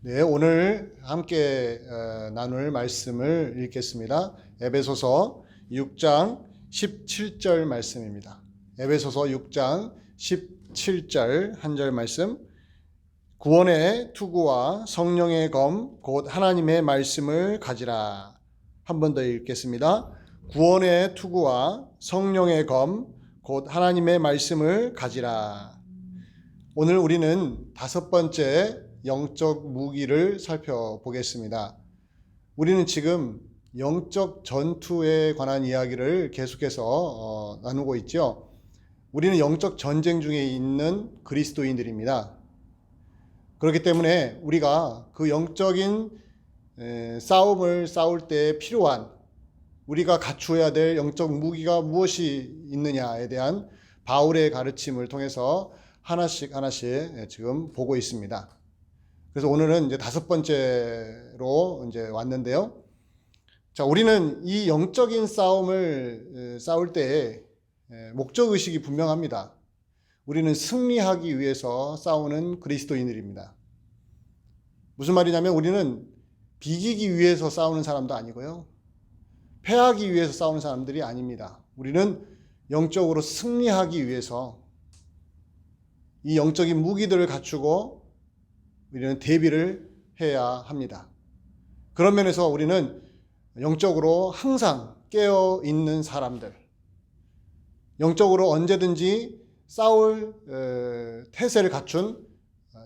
네, 오늘 함께 나눌 말씀을 읽겠습니다. 에베소서 6장 17절 말씀입니다. 에베소서 6장 17절 한 절 말씀. 구원의 투구와 성령의 검 곧 하나님의 말씀을 가지라. 한 번 더 읽겠습니다. 구원의 투구와 성령의 검 곧 하나님의 말씀을 가지라. 오늘 우리는 다섯 번째 영적 무기를 살펴보겠습니다. 우리는 지금 영적 전투에 관한 이야기를 계속해서 나누고 있죠. 우리는 영적 전쟁 중에 있는 그리스도인들입니다. 그렇기 때문에 우리가 그 영적인 싸움을 싸울 때 필요한 우리가 갖추어야 될 영적 무기가 무엇이 있느냐에 대한 바울의 가르침을 통해서 하나씩 지금 보고 있습니다. 그래서 오늘은 이제 다섯 번째로 이제 왔는데요. 자, 우리는 이 영적인 싸움을 싸울 때 목적 의식이 분명합니다. 우리는 승리하기 위해서 싸우는 그리스도인들입니다. 무슨 말이냐면 우리는 비기기 위해서 싸우는 사람도 아니고요. 패하기 위해서 싸우는 사람들이 아닙니다. 우리는 영적으로 승리하기 위해서 이 영적인 무기들을 갖추고 우리는 대비를 해야 합니다. 그런 면에서 우리는 영적으로 항상 깨어 있는 사람들, 영적으로 언제든지 싸울 태세를 갖춘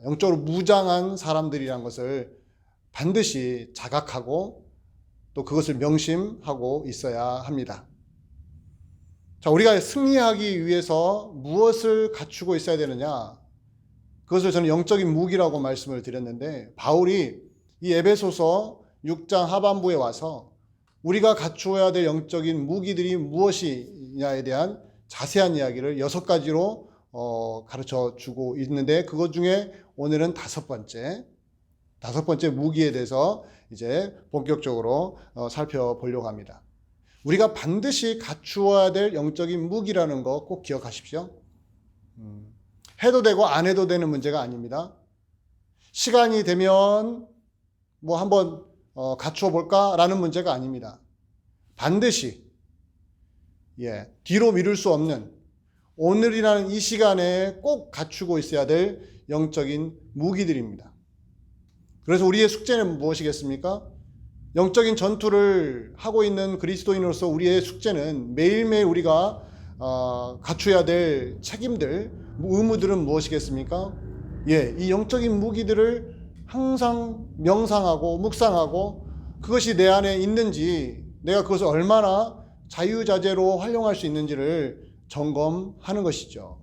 영적으로 무장한 사람들이란 것을 반드시 자각하고 또 그것을 명심하고 있어야 합니다. 자, 우리가 승리하기 위해서 무엇을 갖추고 있어야 되느냐? 그것을 저는 영적인 무기라고 말씀을 드렸는데, 바울이 이 에베소서 6장 하반부에 와서 우리가 갖추어야 될 영적인 무기들이 무엇이냐에 대한 자세한 이야기를 6가지로 가르쳐 주고 있는데, 그것 중에 오늘은 다섯 번째 무기에 대해서 이제 본격적으로 살펴보려고 합니다. 우리가 반드시 갖추어야 될 영적인 무기라는 거 꼭 기억하십시오. 해도 되고 안 해도 되는 문제가 아닙니다. 시간이 되면 뭐 한번 갖추어 볼까라는 문제가 아닙니다. 반드시 뒤로 미룰 수 없는 오늘이라는 이 시간에 꼭 갖추고 있어야 될 영적인 무기들입니다. 그래서 우리의 숙제는 무엇이겠습니까? 영적인 전투를 하고 있는 그리스도인으로서 우리의 숙제는 매일매일 우리가 갖춰야 될 책임들, 의무들은 무엇이겠습니까? 이 영적인 무기들을 항상 명상하고 묵상하고 그것이 내 안에 있는지, 내가 그것을 얼마나 자유자재로 활용할 수 있는지를 점검하는 것이죠.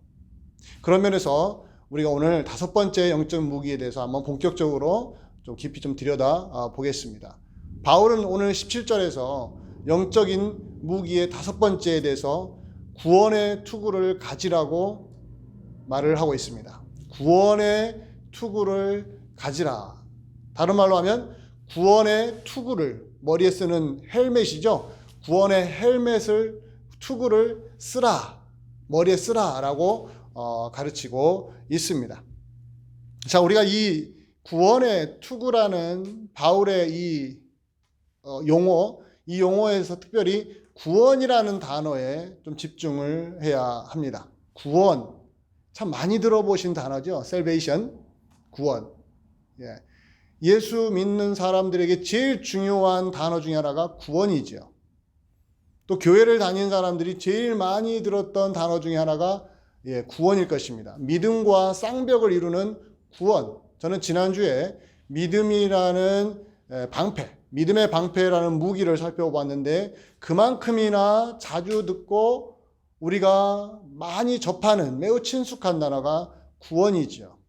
그런 면에서 우리가 오늘 다섯 번째 영적 무기에 대해서 한번 본격적으로 좀 깊이 좀 들여다 보겠습니다. 바울은 오늘 17절에서 영적인 무기의 다섯 번째에 대해서 구원의 투구를 가지라고 말을 하고 있습니다. 구원의 투구를 가지라. 다른 말로 하면 구원의 투구를, 머리에 쓰는 헬멧이죠. 구원의 헬멧을, 투구를 쓰라. 머리에 쓰라라고 가르치고 있습니다. 자, 우리가 이 구원의 투구라는 바울의 이 용어에서 특별히 구원이라는 단어에 좀 집중을 해야 합니다. 구원, 참 많이 들어보신 단어죠. salvation, 구원. 예수 믿는 사람들에게 제일 중요한 단어 중에 하나가 구원이죠. 또 교회를 다니는 사람들이 제일 많이 들었던 단어 중에 하나가 구원일 것입니다. 믿음과 쌍벽을 이루는 구원. 저는 지난주에 믿음이라는 믿음의 방패라는 무기를 살펴봤는데, 그만큼이나 자주 듣고 우리가 많이 접하는 매우 친숙한 단어가 구원이죠.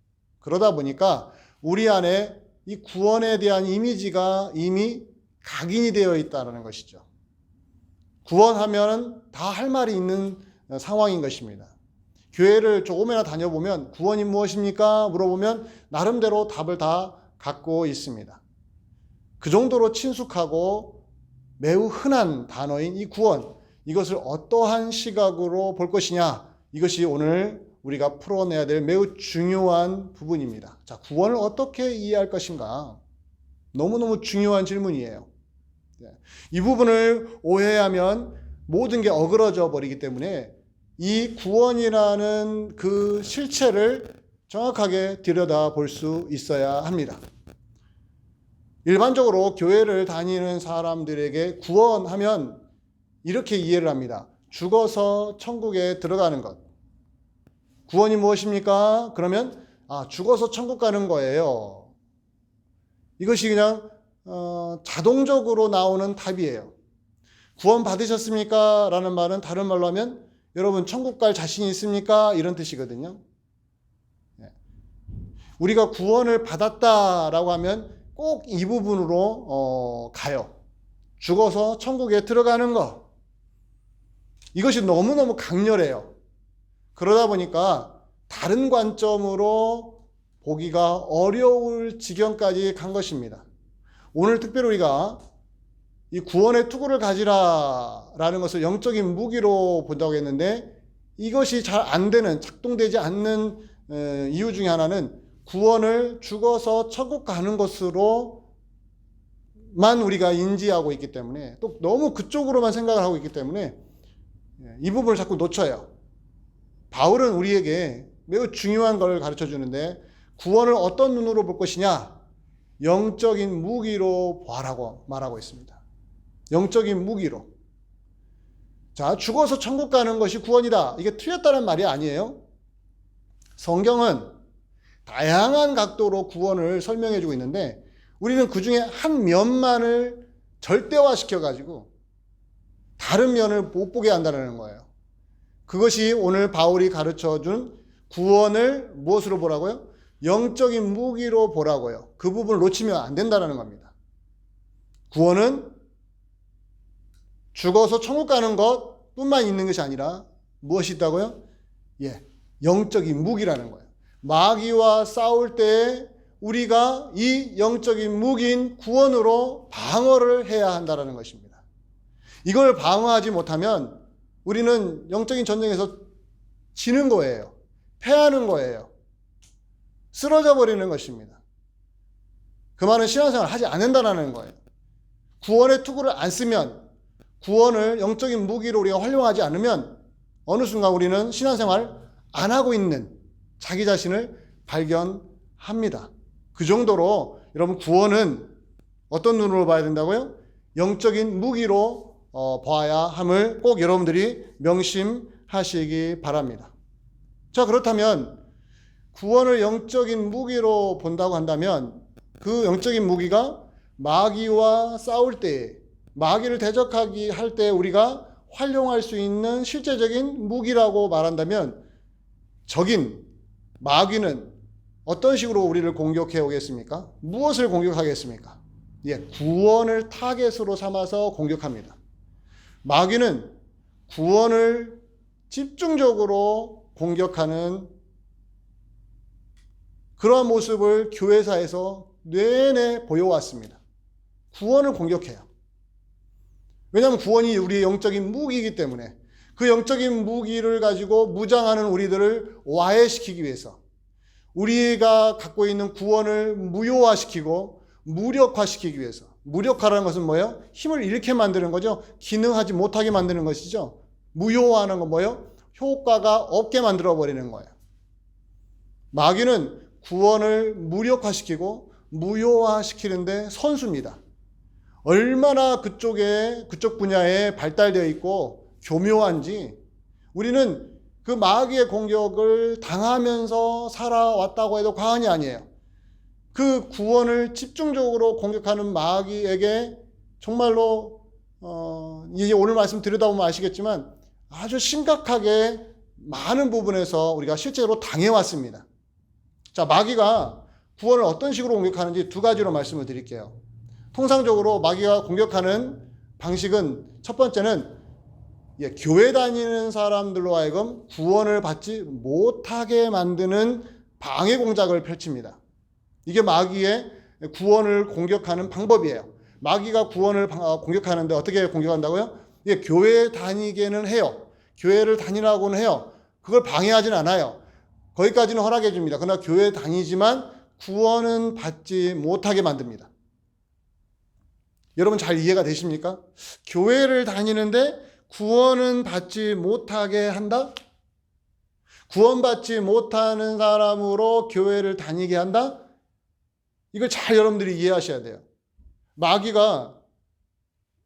그러다 보니까 우리 안에 이 구원에 대한 이미지가 이미 각인이 되어 있다는 것이죠. 구원하면 다 할 말이 있는 상황인 것입니다. 교회를 조금이나 다녀보면 구원이 무엇입니까? 물어보면 나름대로 답을 다 갖고 있습니다. 그 정도로 친숙하고 매우 흔한 단어인 이 구원, 이것을 어떠한 시각으로 볼 것이냐, 이것이 오늘 우리가 풀어내야 될 매우 중요한 부분입니다. 자, 구원을 어떻게 이해할 것인가? 너무너무 중요한 질문이에요. 이 부분을 오해하면 모든 게 어그러져 버리기 때문에 이 구원이라는 그 실체를 정확하게 들여다볼 수 있어야 합니다. 일반적으로 교회를 다니는 사람들에게 구원하면 이렇게 이해를 합니다. 죽어서 천국에 들어가는 것. 구원이 무엇입니까? 그러면 죽어서 천국 가는 거예요. 이것이 그냥 자동적으로 나오는 답이에요. 구원 받으셨습니까? 라는 말은 다른 말로 하면 여러분 천국 갈 자신이 있습니까? 이런 뜻이거든요. 우리가 구원을 받았다라고 하면 꼭 이 부분으로 가요. 죽어서 천국에 들어가는 것. 이것이 너무너무 강렬해요. 그러다 보니까 다른 관점으로 보기가 어려울 지경까지 간 것입니다. 오늘 특별히 우리가 이 구원의 투구를 가지라라는 것을 영적인 무기로 본다고 했는데 이것이 잘 안 되는, 작동되지 않는 이유 중에 하나는 구원을 죽어서 천국 가는 것으로만 우리가 인지하고 있기 때문에 또 너무 그쪽으로만 생각을 하고 있기 때문에 이 부분을 자꾸 놓쳐요. 바울은 우리에게 매우 중요한 걸 가르쳐 주는데 구원을 어떤 눈으로 볼 것이냐? 영적인 무기로 보라고 말하고 있습니다. 영적인 무기로. 자, 죽어서 천국 가는 것이 구원이다. 이게 틀렸다는 말이 아니에요. 성경은 다양한 각도로 구원을 설명해 주고 있는데 우리는 그 중에 한 면만을 절대화시켜 가지고 다른 면을 못 보게 한다는 거예요. 그것이 오늘 바울이 가르쳐 준 구원을 무엇으로 보라고요? 영적인 무기로 보라고요. 그 부분을 놓치면 안 된다는 겁니다. 구원은 죽어서 천국 가는 것뿐만 있는 것이 아니라 무엇이 있다고요? 영적인 무기라는 거예요. 마귀와 싸울 때 우리가 이 영적인 무기인 구원으로 방어를 해야 한다는 것입니다. 이걸 방어하지 못하면 우리는 영적인 전쟁에서 지는 거예요. 패하는 거예요. 쓰러져 버리는 것입니다. 그 말은 신앙생활을 하지 않는다는 거예요. 구원의 투구를 안 쓰면, 구원을 영적인 무기로 우리가 활용하지 않으면 어느 순간 우리는 신앙생활 안 하고 있는 자기 자신을 발견합니다. 그 정도로 여러분 구원은 어떤 눈으로 봐야 된다고요? 영적인 무기로 봐야 함을 꼭 여러분들이 명심하시기 바랍니다. 자, 그렇다면 구원을 영적인 무기로 본다고 한다면 그 영적인 무기가 마귀와 싸울 때, 마귀를 대적하기 할 때 우리가 활용할 수 있는 실제적인 무기라고 말한다면 적인 마귀는 어떤 식으로 우리를 공격해 오겠습니까? 무엇을 공격하겠습니까? 구원을 타겟으로 삼아서 공격합니다. 마귀는 구원을 집중적으로 공격하는 그러한 모습을 교회사에서 내내 보여왔습니다. 구원을 공격해요. 왜냐하면 구원이 우리의 영적인 무기이기 때문에 그 영적인 무기를 가지고 무장하는 우리들을 와해시키기 위해서 우리가 갖고 있는 구원을 무효화시키고 무력화시키기 위해서. 무력화라는 것은 뭐예요? 힘을 잃게 만드는 거죠. 기능하지 못하게 만드는 것이죠. 무효화하는 건 뭐예요? 효과가 없게 만들어버리는 거예요. 마귀는 구원을 무력화시키고 무효화시키는데 선수입니다. 얼마나 그쪽 분야에 발달되어 있고 교묘한지 우리는 그 마귀의 공격을 당하면서 살아왔다고 해도 과언이 아니에요. 그 구원을 집중적으로 공격하는 마귀에게 정말로 이제 오늘 말씀 들여다보면 아시겠지만 아주 심각하게 많은 부분에서 우리가 실제로 당해왔습니다. 자, 마귀가 구원을 어떤 식으로 공격하는지 두 가지로 말씀을 드릴게요. 통상적으로 마귀가 공격하는 방식은 첫 번째는 교회 다니는 사람들로 하여금 구원을 받지 못하게 만드는 방해 공작을 펼칩니다. 이게 마귀의 구원을 공격하는 방법이에요. 마귀가 구원을 공격하는데 어떻게 공격한다고요? 교회 다니게는 해요. 교회를 다니라고는 해요. 그걸 방해하진 않아요. 거기까지는 허락해 줍니다. 그러나 교회 다니지만 구원은 받지 못하게 만듭니다. 여러분 잘 이해가 되십니까? 교회를 다니는데 구원은 받지 못하게 한다? 구원받지 못하는 사람으로 교회를 다니게 한다? 이걸 잘 여러분들이 이해하셔야 돼요. 마귀가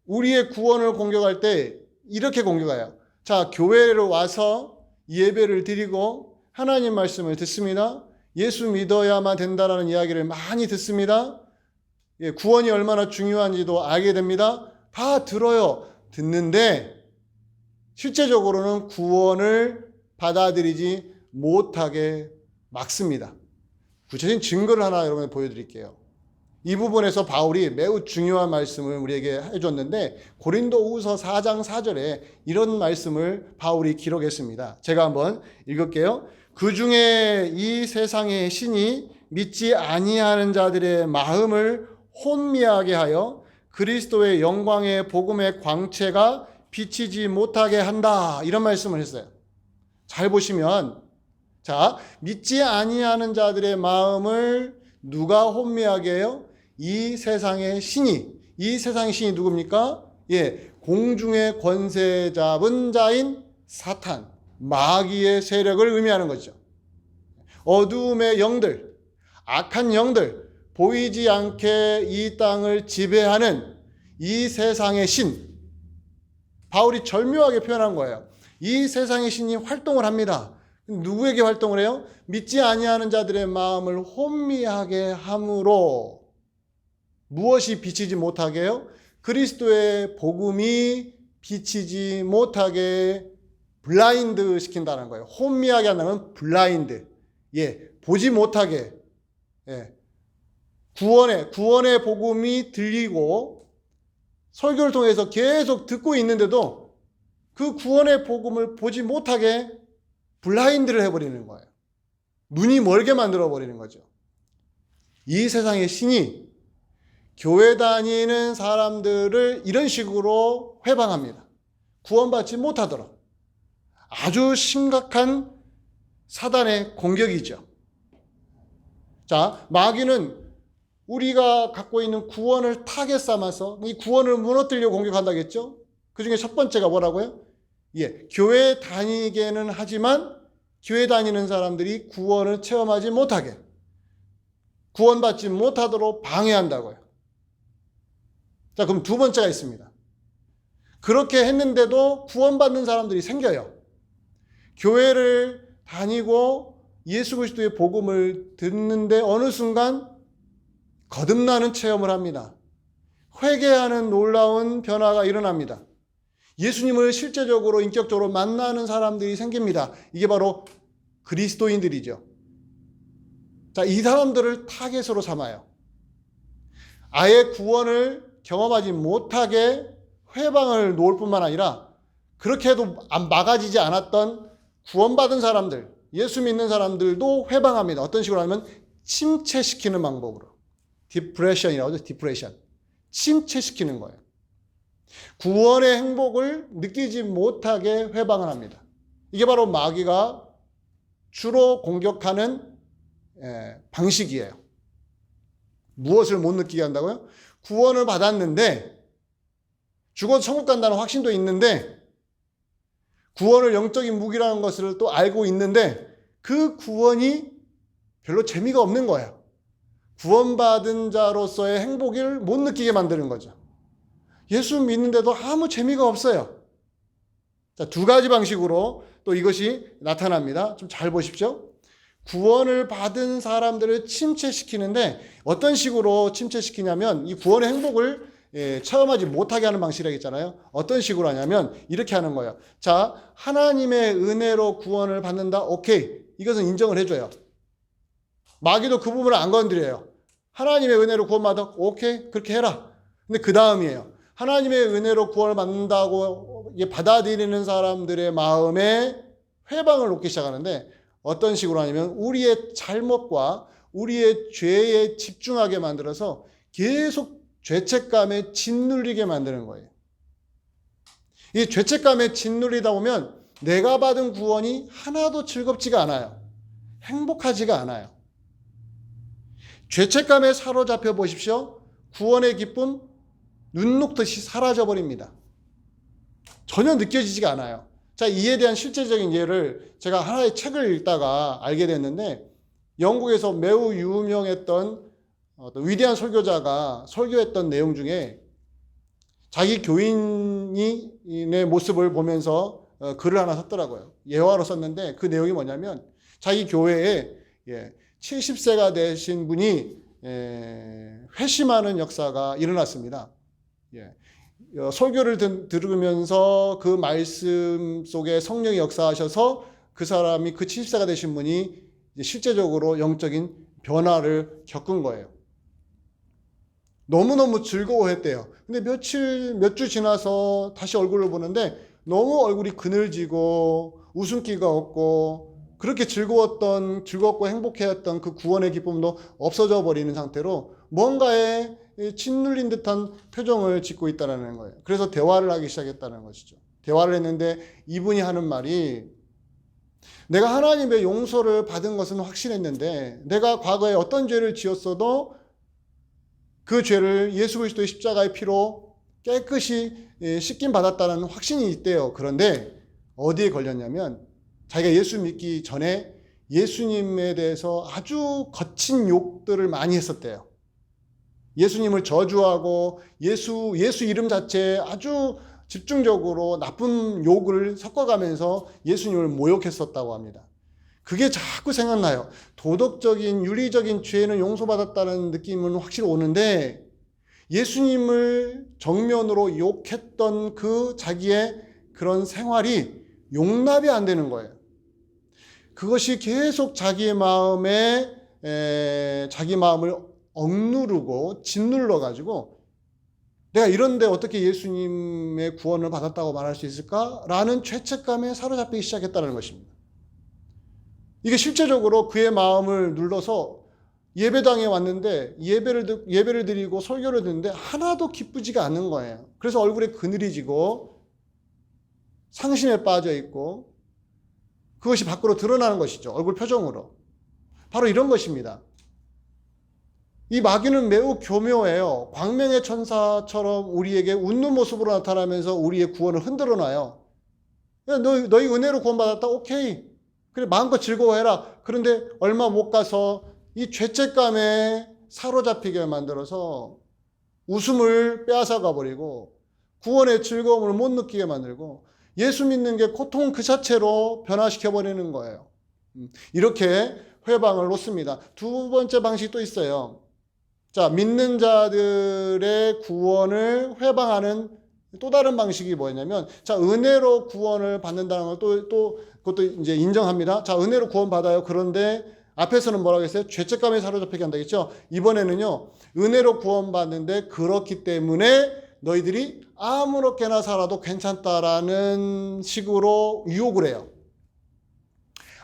우리의 구원을 공격할 때 이렇게 공격해요. 자, 교회를 와서 예배를 드리고 하나님 말씀을 듣습니다. 예수 믿어야만 된다라는 이야기를 많이 듣습니다. 구원이 얼마나 중요한지도 알게 됩니다. 다 들어요. 듣는데 실제적으로는 구원을 받아들이지 못하게 막습니다. 구체적인 증거를 하나 여러분께 보여드릴게요. 이 부분에서 바울이 매우 중요한 말씀을 우리에게 해줬는데 고린도후서 4장 4절에 이런 말씀을 바울이 기록했습니다. 제가 한번 읽을게요. 그 중에 이 세상의 신이 믿지 아니하는 자들의 마음을 혼미하게 하여 그리스도의 영광의 복음의 광채가 비치지 못하게 한다. 이런 말씀을 했어요. 잘 보시면 자, 믿지 아니하는 자들의 마음을 누가 혼미하게 해요? 이 세상의 신이 누굽니까? 공중의 권세 잡은 자인 사탄, 마귀의 세력을 의미하는 거죠. 어두움의 영들, 악한 영들, 보이지 않게 이 땅을 지배하는 이 세상의 신, 바울이 절묘하게 표현한 거예요. 이 세상의 신이 활동을 합니다. 누구에게 활동을 해요? 믿지 아니하는 자들의 마음을 혼미하게 함으로 무엇이 비치지 못하게 해요? 그리스도의 복음이 비치지 못하게 블라인드 시킨다는 거예요. 혼미하게 한다면 블라인드. 보지 못하게. 구원의 복음이 들리고 설교를 통해서 계속 듣고 있는데도 그 구원의 복음을 보지 못하게 블라인드를 해버리는 거예요. 눈이 멀게 만들어버리는 거죠. 이 세상의 신이 교회 다니는 사람들을 이런 식으로 회방합니다. 구원받지 못하도록. 아주 심각한 사단의 공격이죠. 자, 마귀는 우리가 갖고 있는 구원을 타겟 삼아서 이 구원을 무너뜨리려고 공격한다겠죠? 그 중에 첫 번째가 뭐라고요? 교회 다니게는 하지만 교회 다니는 사람들이 구원을 체험하지 못하게, 구원받지 못하도록 방해한다고요. 자, 그럼 두 번째가 있습니다. 그렇게 했는데도 구원받는 사람들이 생겨요. 교회를 다니고 예수 그리스도의 복음을 듣는데 어느 순간 거듭나는 체험을 합니다. 회개하는 놀라운 변화가 일어납니다. 예수님을 실제적으로 인격적으로 만나는 사람들이 생깁니다. 이게 바로 그리스도인들이죠. 자, 이 사람들을 타겟으로 삼아요. 아예 구원을 경험하지 못하게 회방을 놓을 뿐만 아니라 그렇게 해도 막아지지 않았던 구원받은 사람들, 예수 믿는 사람들도 회방합니다. 어떤 식으로 하면 침체시키는 방법으로. 디프레션이라고 하죠. 디프레션. 침체시키는 거예요. 구원의 행복을 느끼지 못하게 회방을 합니다. 이게 바로 마귀가 주로 공격하는 방식이에요. 무엇을 못 느끼게 한다고요? 구원을 받았는데 죽어서 천국 간다는 확신도 있는데 구원을 영적인 무기라는 것을 또 알고 있는데 그 구원이 별로 재미가 없는 거예요. 구원받은 자로서의 행복을 못 느끼게 만드는 거죠. 예수 믿는데도 아무 재미가 없어요. 자, 두 가지 방식으로 또 이것이 나타납니다. 좀 잘 보십시오. 구원을 받은 사람들을 침체시키는데 어떤 식으로 침체시키냐면 이 구원의 행복을 체험하지 못하게 하는 방식이라고 했잖아요. 어떤 식으로 하냐면 이렇게 하는 거예요. 자, 하나님의 은혜로 구원을 받는다. 오케이. 이것은 인정을 해줘요. 마귀도 그 부분을 안 건드려요. 하나님의 은혜로 구원받아. 오케이. 그렇게 해라. 근데 그 다음이에요. 하나님의 은혜로 구원을 받는다고 받아들이는 사람들의 마음에 회방을 놓기 시작하는데 어떤 식으로 하냐면 우리의 잘못과 우리의 죄에 집중하게 만들어서 계속 죄책감에 짓눌리게 만드는 거예요. 이 죄책감에 짓눌리다 보면 내가 받은 구원이 하나도 즐겁지가 않아요. 행복하지가 않아요. 죄책감에 사로잡혀 보십시오. 구원의 기쁨 눈 녹듯이 사라져 버립니다. 전혀 느껴지지가 않아요. 자, 이에 대한 실제적인 예를 제가 하나의 책을 읽다가 알게 됐는데, 영국에서 매우 유명했던 어떤 위대한 설교자가 설교했던 내용 중에 자기 교인의 모습을 보면서 글을 하나 썼더라고요. 예화로 썼는데 그 내용이 뭐냐면, 자기 교회에 70세가 되신 분이 회심하는 역사가 일어났습니다. 설교를 들으면서 그 말씀 속에 성령이 역사하셔서 그 사람이, 그 70세가 되신 분이 실제적으로 영적인 변화를 겪은 거예요. 너무너무 즐거워했대요. 근데 몇 주 지나서 다시 얼굴을 보는데 너무 얼굴이 그늘지고 웃음기가 없고, 그렇게 즐겁고 행복해했던 그 구원의 기쁨도 없어져 버리는 상태로 뭔가에 짓눌린 듯한 표정을 짓고 있다는 거예요. 그래서 대화를 하기 시작했다는 것이죠. 대화를 했는데 이분이 하는 말이, 내가 하나님의 용서를 받은 것은 확신했는데 내가 과거에 어떤 죄를 지었어도 그 죄를 예수 그리스도의 십자가의 피로 깨끗이 씻김 받았다는 확신이 있대요. 그런데 어디에 걸렸냐면, 자기가 예수 믿기 전에 예수님에 대해서 아주 거친 욕들을 많이 했었대요. 예수님을 저주하고 예수 이름 자체에 아주 집중적으로 나쁜 욕을 섞어가면서 예수님을 모욕했었다고 합니다. 그게 자꾸 생각나요. 도덕적인 윤리적인 죄는 용서받았다는 느낌은 확실히 오는데, 예수님을 정면으로 욕했던 그 자기의 그런 생활이 용납이 안 되는 거예요. 그것이 계속 자기 마음을 억누르고 짓눌러 가지고, 내가 이런데 어떻게 예수님의 구원을 받았다고 말할 수 있을까라는 죄책감에 사로잡히기 시작했다는 것입니다. 이게 실제적으로 그의 마음을 눌러서 예배당에 왔는데 예배를 드리고 설교를 듣는데 하나도 기쁘지가 않는 거예요. 그래서 얼굴에 그늘이 지고 상심에 빠져 있고, 그것이 밖으로 드러나는 것이죠. 얼굴 표정으로. 바로 이런 것입니다. 이 마귀는 매우 교묘해요. 광명의 천사처럼 우리에게 웃는 모습으로 나타나면서 우리의 구원을 흔들어 놔요. 너희 은혜로 구원받았다? 오케이. 그래, 마음껏 즐거워해라. 그런데 얼마 못 가서 이 죄책감에 사로잡히게 만들어서 웃음을 빼앗아가 버리고, 구원의 즐거움을 못 느끼게 만들고, 예수 믿는 게 고통 그 자체로 변화시켜 버리는 거예요. 이렇게 회방을 놓습니다. 두 번째 방식이 또 있어요. 자, 믿는 자들의 구원을 회방하는 또 다른 방식이 뭐냐면, 자, 은혜로 구원을 받는다는 걸 그것도 이제 인정합니다. 자, 은혜로 구원 받아요. 그런데 앞에서는 뭐라고 했어요? 죄책감에 사로잡히게 한다겠죠? 이번에는요, 은혜로 구원 받는데 그렇기 때문에 너희들이 아무렇게나 살아도 괜찮다라는 식으로 유혹을 해요.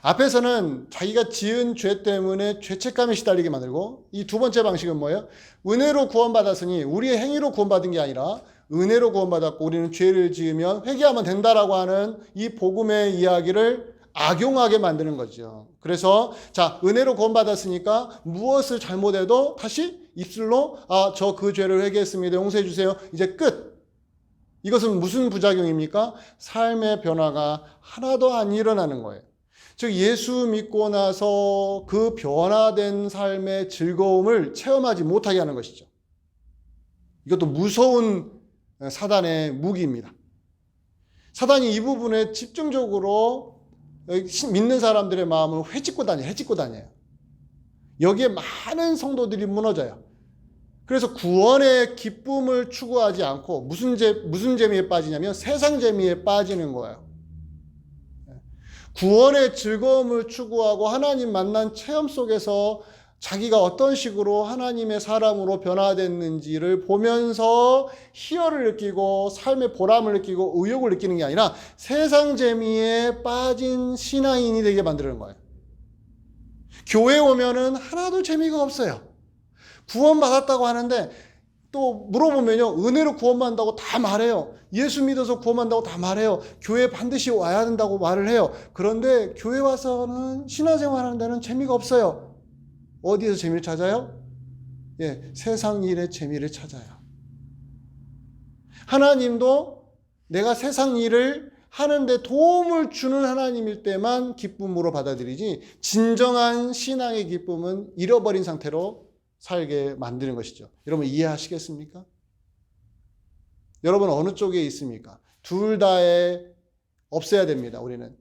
앞에서는 자기가 지은 죄 때문에 죄책감에 시달리게 만들고, 이 두 번째 방식은 뭐예요? 은혜로 구원받았으니, 우리의 행위로 구원받은 게 아니라 은혜로 구원받았고 우리는 죄를 지으면 회개하면 된다라고 하는 이 복음의 이야기를 악용하게 만드는 거죠. 그래서 자, 은혜로 구원받았으니까 무엇을 잘못해도 다시 입술로 저 그 죄를 회개했습니다, 용서해 주세요, 이제 끝. 이것은 무슨 부작용입니까? 삶의 변화가 하나도 안 일어나는 거예요. 즉, 예수 믿고 나서 그 변화된 삶의 즐거움을 체험하지 못하게 하는 것이죠. 이것도 무서운 사단의 무기입니다. 사단이 이 부분에 집중적으로 믿는 사람들의 마음을 헤집고 다녀요. 여기에 많은 성도들이 무너져요. 그래서 구원의 기쁨을 추구하지 않고 무슨 재미에 빠지냐면 세상 재미에 빠지는 거예요. 구원의 즐거움을 추구하고 하나님 만난 체험 속에서 자기가 어떤 식으로 하나님의 사람으로 변화됐는지를 보면서 희열을 느끼고 삶의 보람을 느끼고 의욕을 느끼는 게 아니라 세상 재미에 빠진 신앙인이 되게 만드는 거예요. 교회 오면은 하나도 재미가 없어요. 구원받았다고 하는데 또 물어보면요, 은혜로 구원받는다고 다 말해요. 예수 믿어서 구원받는다고 다 말해요. 교회 반드시 와야 된다고 말을 해요. 그런데 교회 와서는 신앙생활 하는 데는 재미가 없어요. 어디에서 재미를 찾아요? 세상 일의 재미를 찾아요. 하나님도 내가 세상 일을 하는데 도움을 주는 하나님일 때만 기쁨으로 받아들이지, 진정한 신앙의 기쁨은 잃어버린 상태로 살게 만드는 것이죠. 여러분 이해하시겠습니까? 여러분 어느 쪽에 있습니까? 둘 다에 없애야 됩니다. 우리는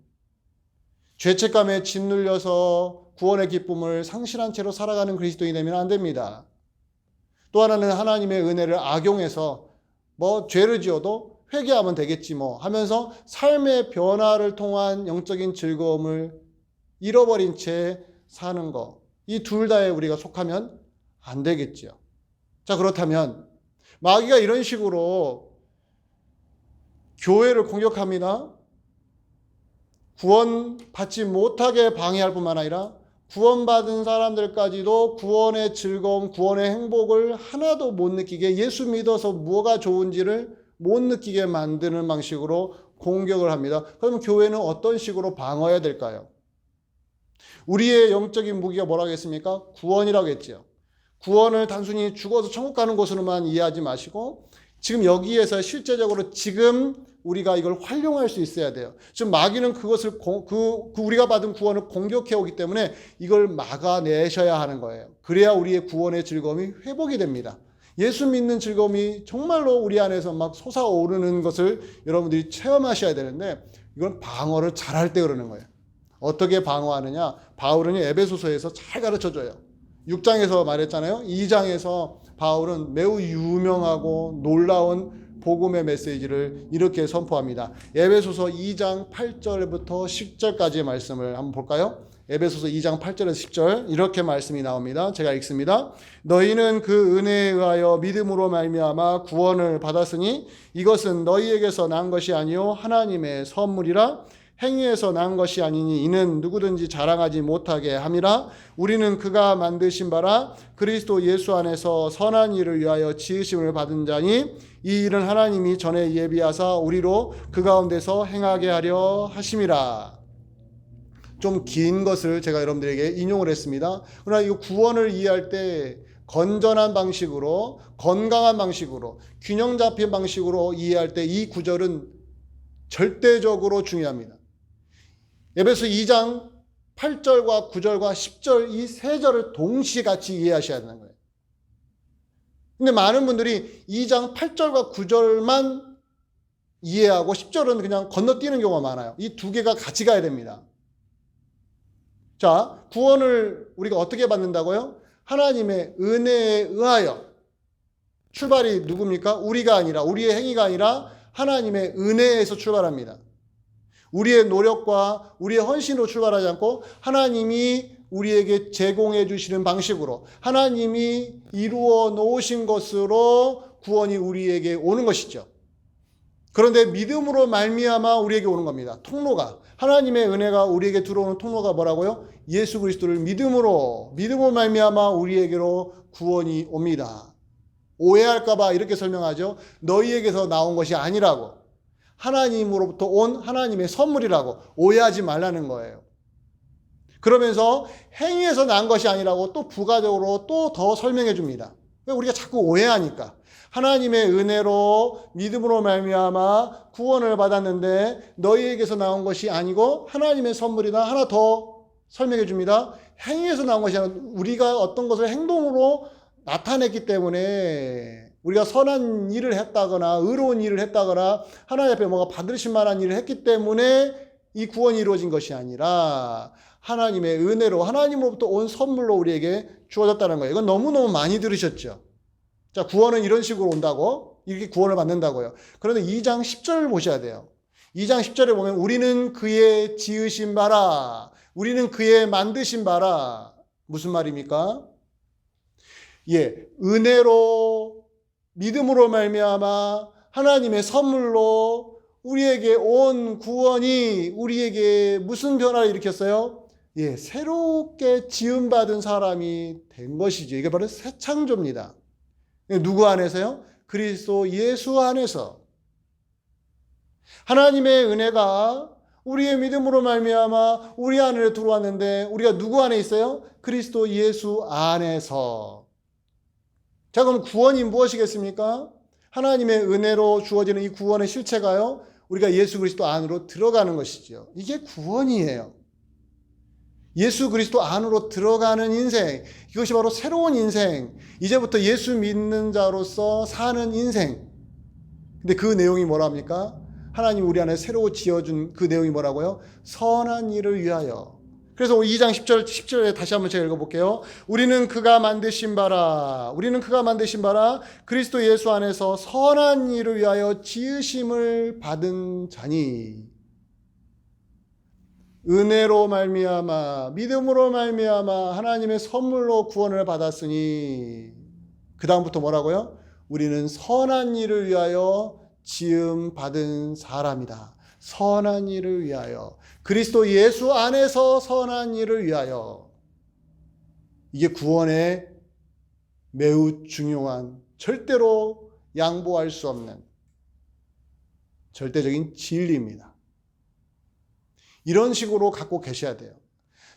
죄책감에 짓눌려서 구원의 기쁨을 상실한 채로 살아가는 그리스도인이 되면 안 됩니다. 또 하나는 하나님의 은혜를 악용해서 죄를 지어도 회개하면 되겠지 하면서 삶의 변화를 통한 영적인 즐거움을 잃어버린 채 사는 거, 이 둘 다에 우리가 속하면 안 되겠죠. 자, 그렇다면 마귀가 이런 식으로 교회를 공격합니다. 구원받지 못하게 방해할 뿐만 아니라 구원받은 사람들까지도 구원의 즐거움, 구원의 행복을 하나도 못 느끼게, 예수 믿어서 뭐가 좋은지를 못 느끼게 만드는 방식으로 공격을 합니다. 그러면 교회는 어떤 식으로 방어해야 될까요? 우리의 영적인 무기가 뭐라고 했습니까? 구원이라고 했죠. 구원을 단순히 죽어서 천국 가는 것으로만 이해하지 마시고 지금 여기에서 실제적으로 지금 우리가 이걸 활용할 수 있어야 돼요. 지금 마귀는 그것을 우리가 받은 구원을 공격해 오기 때문에 이걸 막아내셔야 하는 거예요. 그래야 우리의 구원의 즐거움이 회복이 됩니다. 예수 믿는 즐거움이 정말로 우리 안에서 막 솟아오르는 것을 여러분들이 체험하셔야 되는데, 이건 방어를 잘할 때 그러는 거예요. 어떻게 방어하느냐? 바울은 에베소서에서 잘 가르쳐줘요. 6장에서 말했잖아요. 2장에서 바울은 매우 유명하고 놀라운 복음의 메시지를 이렇게 선포합니다. 에베소서 2장 8절부터 10절까지의 말씀을 한번 볼까요? 에베소서 2장 8절에서 10절 이렇게 말씀이 나옵니다. 제가 읽습니다. 너희는 그 은혜에 의하여 믿음으로 말미암아 구원을 받았으니 이것은 너희에게서 난 것이 아니요 하나님의 선물이라. 행위에서 난 것이 아니니 이는 누구든지 자랑하지 못하게 함이라. 우리는 그가 만드신 바라 그리스도 예수 안에서 선한 일을 위하여 지으심을 받은 자니 이 일은 하나님이 전에 예비하사 우리로 그 가운데서 행하게 하려 하심이라. 좀 긴 것을 제가 여러분들에게 인용을 했습니다. 그러나 이 구원을 이해할 때 건전한 방식으로, 건강한 방식으로, 균형 잡힌 방식으로 이해할 때 이 구절은 절대적으로 중요합니다. 에베소 2장 8절과 9절과 10절 이 세 절을 동시에 같이 이해하셔야 되는 거예요. 근데 많은 분들이 2장 8절과 9절만 이해하고 10절은 그냥 건너뛰는 경우가 많아요. 이 두 개가 같이 가야 됩니다. 자, 구원을 우리가 어떻게 받는다고요? 하나님의 은혜에 의하여. 출발이 누굽니까? 우리가 아니라, 우리의 행위가 아니라 하나님의 은혜에서 출발합니다. 우리의 노력과 우리의 헌신으로 출발하지 않고 하나님이 우리에게 제공해 주시는 방식으로, 하나님이 이루어 놓으신 것으로 구원이 우리에게 오는 것이죠. 그런데 믿음으로 말미암아 우리에게 오는 겁니다. 통로가, 하나님의 은혜가 우리에게 들어오는 통로가 뭐라고요? 예수 그리스도를 믿음으로 말미암아 우리에게로 구원이 옵니다. 오해할까 봐 이렇게 설명하죠. 너희에게서 나온 것이 아니라고, 하나님으로부터 온 하나님의 선물이라고. 오해하지 말라는 거예요. 그러면서 행위에서 난 것이 아니라고 또 부가적으로 또 더 설명해 줍니다. 우리가 자꾸 오해하니까. 하나님의 은혜로 믿음으로 말미암아 구원을 받았는데 너희에게서 나온 것이 아니고 하나님의 선물이다. 하나 더 설명해 줍니다. 행위에서 나온 것이 아니라 우리가 어떤 것을 행동으로 나타냈기 때문에, 우리가 선한 일을 했다거나 의로운 일을 했다거나 하나님 앞에 뭔가 받으실 만한 일을 했기 때문에 이 구원이 이루어진 것이 아니라 하나님의 은혜로, 하나님으로부터 온 선물로 우리에게 주어졌다는 거예요. 이건 너무너무 많이 들으셨죠. 자, 구원은 이런 식으로 온다고, 이렇게 구원을 받는다고요. 그런데 2장 10절을 보셔야 돼요. 2장 10절에 보면 우리는 그의 지으신 바라, 우리는 그의 만드신 바라. 무슨 말입니까? 은혜로 믿음으로 말미암아 하나님의 선물로 우리에게 온 구원이 우리에게 무슨 변화를 일으켰어요? 새롭게 지음받은 사람이 된 것이죠. 이게 바로 새 창조입니다. 누구 안에서요? 그리스도 예수 안에서. 하나님의 은혜가 우리의 믿음으로 말미암아 우리 안에 들어왔는데 우리가 누구 안에 있어요? 그리스도 예수 안에서. 자, 그럼 구원이 무엇이겠습니까? 하나님의 은혜로 주어지는 이 구원의 실체가요, 우리가 예수 그리스도 안으로 들어가는 것이죠. 이게 구원이에요. 예수 그리스도 안으로 들어가는 인생, 이것이 바로 새로운 인생, 이제부터 예수 믿는 자로서 사는 인생. 근데 그 내용이 뭐랍니까? 하나님 우리 안에 새로 지어준 그 내용이 뭐라고요? 선한 일을 위하여. 그래서 2장 10절에 다시 한번 제가 읽어볼게요. 우리는 그가 만드신 바라 그리스도 예수 안에서 선한 일을 위하여 지으심을 받은 자니. 은혜로 말미암아 믿음으로 말미암아 하나님의 선물로 구원을 받았으니, 그 다음부터 뭐라고요? 우리는 선한 일을 위하여 지음 받은 사람이다. 선한 일을 위하여, 그리스도 예수 안에서 선한 일을 위하여. 이게 구원의 매우 중요한, 절대로 양보할 수 없는 절대적인 진리입니다. 이런 식으로 갖고 계셔야 돼요.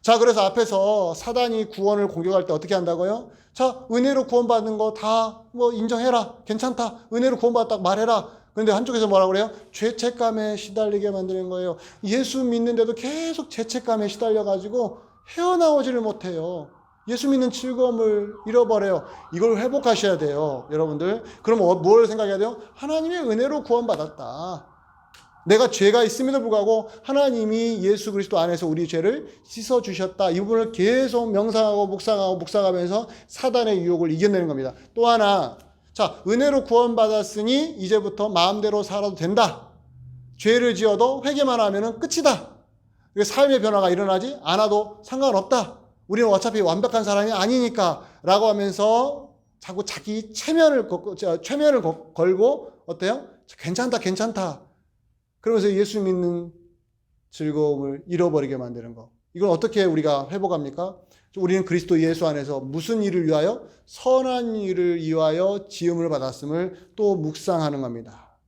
자, 그래서 앞에서 사단이 구원을 공격할 때 어떻게 한다고요? 자, 은혜로 구원받는 거 다 인정해라, 괜찮다, 은혜로 구원받았다 말해라. 그런데 한쪽에서 뭐라고 그래요? 죄책감에 시달리게 만드는 거예요. 예수 믿는데도 계속 죄책감에 시달려가지고 헤어나오지를 못해요. 예수 믿는 즐거움을 잃어버려요. 이걸 회복하셔야 돼요, 여러분들. 그럼 뭘 생각해야 돼요? 하나님의 은혜로 구원받았다. 내가 죄가 있음에도 불구하고 하나님이 예수 그리스도 안에서 우리 죄를 씻어주셨다. 이 부분을 계속 명상하고 묵상하면서 사단의 유혹을 이겨내는 겁니다. 또 하나, 자, 은혜로 구원받았으니 이제부터 마음대로 살아도 된다. 죄를 지어도 회개만 하면 끝이다. 삶의 변화가 일어나지 않아도 상관없다. 우리는 어차피 완벽한 사람이 아니니까 라고 하면서 자꾸 자기 최면을 걸고 어때요? 괜찮다. 그러면서 예수 믿는 즐거움을 잃어버리게 만드는 거. 이걸 어떻게 우리가 회복합니까? 우리는 그리스도 예수 안에서 무슨 일을 위하여? 선한 일을 위하여 지음을 받았음을 또 묵상하는 겁니다.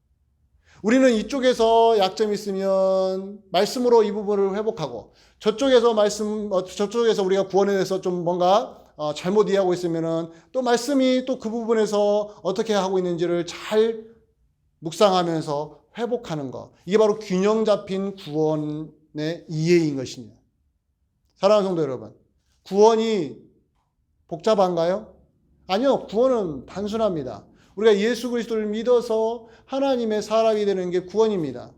우리는 이쪽에서 약점이 있으면 말씀으로 이 부분을 회복하고, 저쪽에서 우리가 구원에 대해서 좀 뭔가 잘못 이해하고 있으면은 또 말씀이 또 그 부분에서 어떻게 하고 있는지를 잘 묵상하면서 회복하는 것. 이게 바로 균형 잡힌 구원의 이해인 것입니다. 사랑하는 성도 여러분, 구원이 복잡한가요? 아니요, 구원은 단순합니다. 우리가 예수 그리스도를 믿어서 하나님의 사람이 되는 게 구원입니다.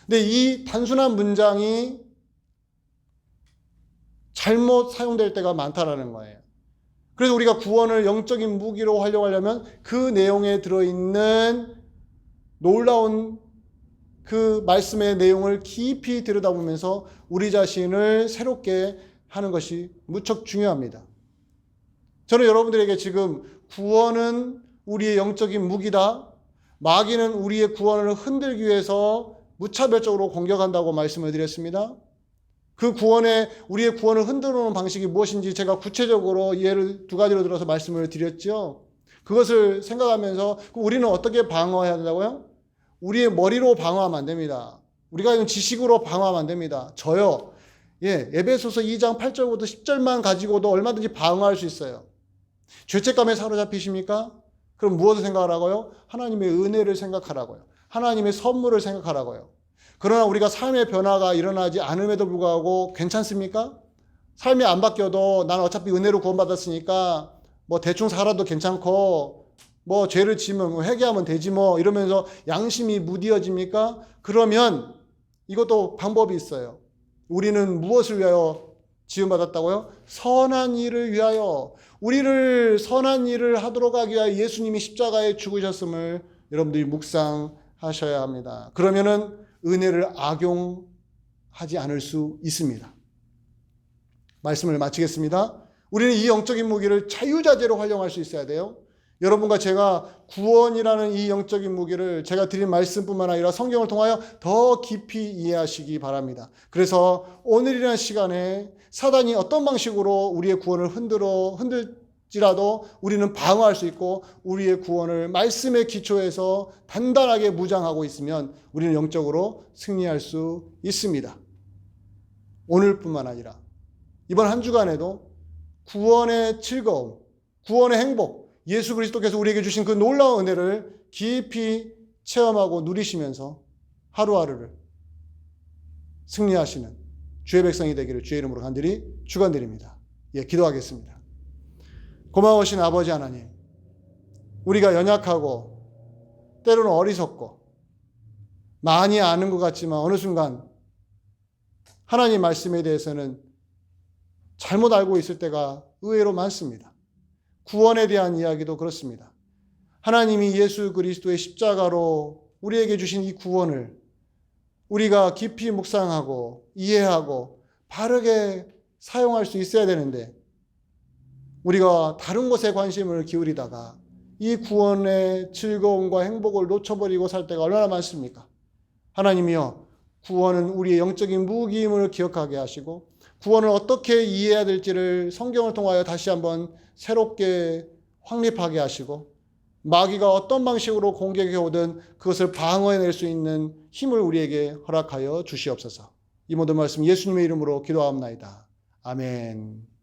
근데 이 단순한 문장이 잘못 사용될 때가 많다라는 거예요. 그래서 우리가 구원을 영적인 무기로 활용하려면 그 내용에 들어있는 놀라운 그 말씀의 내용을 깊이 들여다보면서 우리 자신을 새롭게 하는 것이 무척 중요합니다. 저는 여러분들에게 지금 구원은 우리의 영적인 무기다, 마귀는 우리의 구원을 흔들기 위해서 무차별적으로 공격한다고 말씀을 드렸습니다. 그 우리의 구원을 흔들어 놓은 방식이 무엇인지 제가 구체적으로 예를 두 가지로 들어서 말씀을 드렸죠. 그것을 생각하면서 우리는 어떻게 방어해야 된다고요? 우리의 머리로 방어하면 안 됩니다. 우리가 이런 지식으로 방어하면 안 됩니다. 저요. 에베소서 2장 8절부터 10절만 가지고도 얼마든지 방어할 수 있어요. 죄책감에 사로잡히십니까? 그럼 무엇을 생각하라고요? 하나님의 은혜를 생각하라고요. 하나님의 선물을 생각하라고요. 그러나 우리가 삶의 변화가 일어나지 않음에도 불구하고 괜찮습니까? 삶이 안 바뀌어도 난 어차피 은혜로 구원받았으니까 대충 살아도 괜찮고 죄를 지으면 회개하면 되지 이러면서 양심이 무디어집니까? 그러면 이것도 방법이 있어요. 우리는 무엇을 위하여 지음받았다고요? 선한 일을 위하여. 우리를 선한 일을 하도록 하기 위하여 예수님이 십자가에 죽으셨음을 여러분들이 묵상하셔야 합니다. 그러면은 은혜를 악용하지 않을 수 있습니다. 말씀을 마치겠습니다. 우리는 이 영적인 무기를 자유자재로 활용할 수 있어야 돼요. 여러분과 제가 구원이라는 이 영적인 무기를 제가 드린 말씀뿐만 아니라 성경을 통하여 더 깊이 이해하시기 바랍니다. 그래서 오늘이라는 시간에 사단이 어떤 방식으로 우리의 구원을 흔들 지라도 우리는 방어할 수 있고 우리의 구원을 말씀의 기초에서 단단하게 무장하고 있으면 우리는 영적으로 승리할 수 있습니다. 오늘뿐만 아니라 이번 한 주간에도 구원의 즐거움, 구원의 행복, 예수 그리스도께서 우리에게 주신 그 놀라운 은혜를 깊이 체험하고 누리시면서 하루하루를 승리하시는 주의 백성이 되기를 주의 이름으로 간절히 축원드립니다. 기도하겠습니다. 고마우신 아버지 하나님, 우리가 연약하고 때로는 어리석고 많이 아는 것 같지만 어느 순간 하나님 말씀에 대해서는 잘못 알고 있을 때가 의외로 많습니다. 구원에 대한 이야기도 그렇습니다. 하나님이 예수 그리스도의 십자가로 우리에게 주신 이 구원을 우리가 깊이 묵상하고 이해하고 바르게 사용할 수 있어야 되는데 우리가 다른 것에 관심을 기울이다가 이 구원의 즐거움과 행복을 놓쳐버리고 살 때가 얼마나 많습니까? 하나님이여, 구원은 우리의 영적인 무기임을 기억하게 하시고 구원을 어떻게 이해해야 될지를 성경을 통하여 다시 한번 새롭게 확립하게 하시고 마귀가 어떤 방식으로 공격해 오든 그것을 방어해낼 수 있는 힘을 우리에게 허락하여 주시옵소서. 이 모든 말씀 예수님의 이름으로 기도하옵나이다. 아멘.